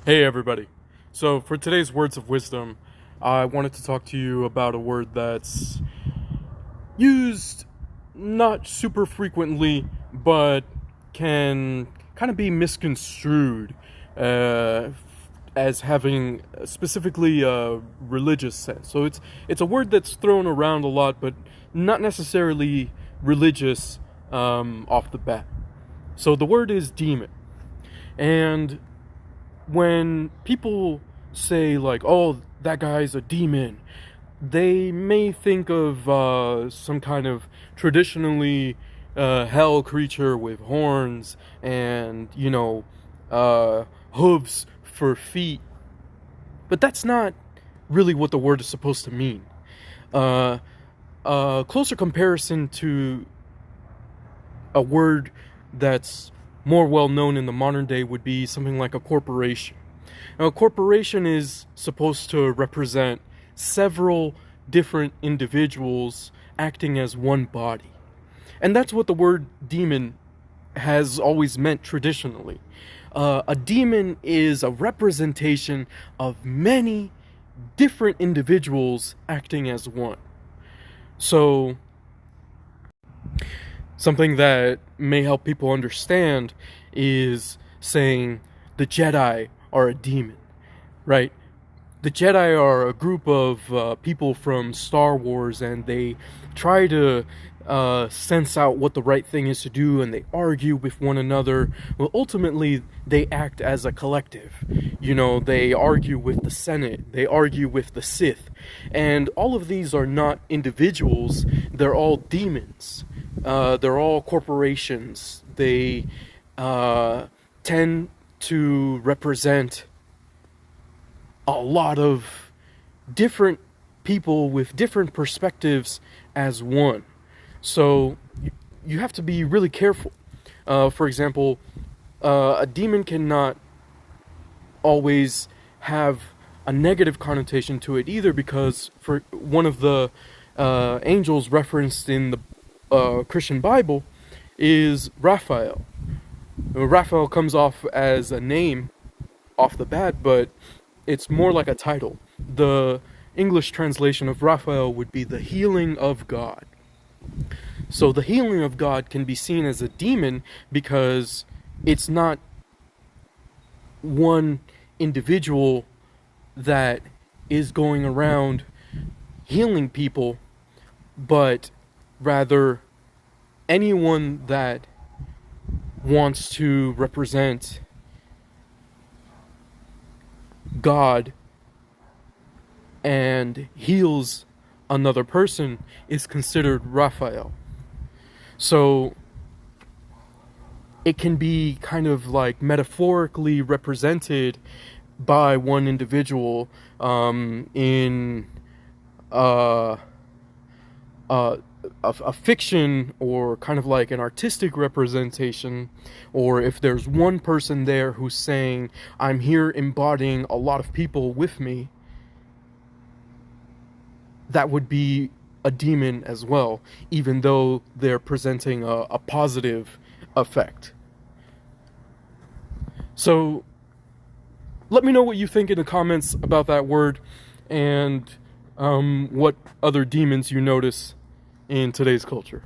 Hey everybody. So for today's words of wisdom, I wanted to talk to you about a word that's used not super frequently, but can kind of be misconstrued uh, as having specifically a religious sense. So it's a word that's thrown around a lot, but not necessarily religious off the bat. So the word is demon, and when people say like, "Oh, that guy's a demon," they may think of some kind of traditionally hell creature with horns and hooves for feet, but that's not really what the word is supposed to mean. Uh, a closer comparison to a word that's more well known in the modern day would be something like a corporation. Now, a corporation is supposed to represent several different individuals acting as one body. And that's what the word demon has always meant traditionally. A demon is a representation of many different individuals acting as one. So, something that may help people understand is saying the Jedi are a demon, right? The Jedi are a group of people from Star Wars, and they try to sense out what the right thing is to do, and they argue with one another. Well, ultimately, they act as a collective. You know, they argue with the Senate, they argue with the Sith, and all of these are not individuals, they're all demons. They're all corporations. They tend to represent a lot of different people with different perspectives as one. So you have to be really careful. For example, a demon cannot always have a negative connotation to it either, because for one of the angels referenced in the Christian Bible is Raphael. Raphael comes off as a name off the bat, but it's more like a title. The English translation of Raphael would be the healing of God. So the healing of God can be seen as a demon because it's not one individual that is going around healing people, but rather anyone that wants to represent God and heals another person is considered Raphael. So it can be kind of like metaphorically represented by one individual in a fiction, or kind of like an artistic representation, or if there's one person there who's saying, I'm here embodying a lot of people with me, that would be a demon as well, even though they're presenting a positive effect. So let me know what you think in the comments about that word, and what other demons you notice in today's culture.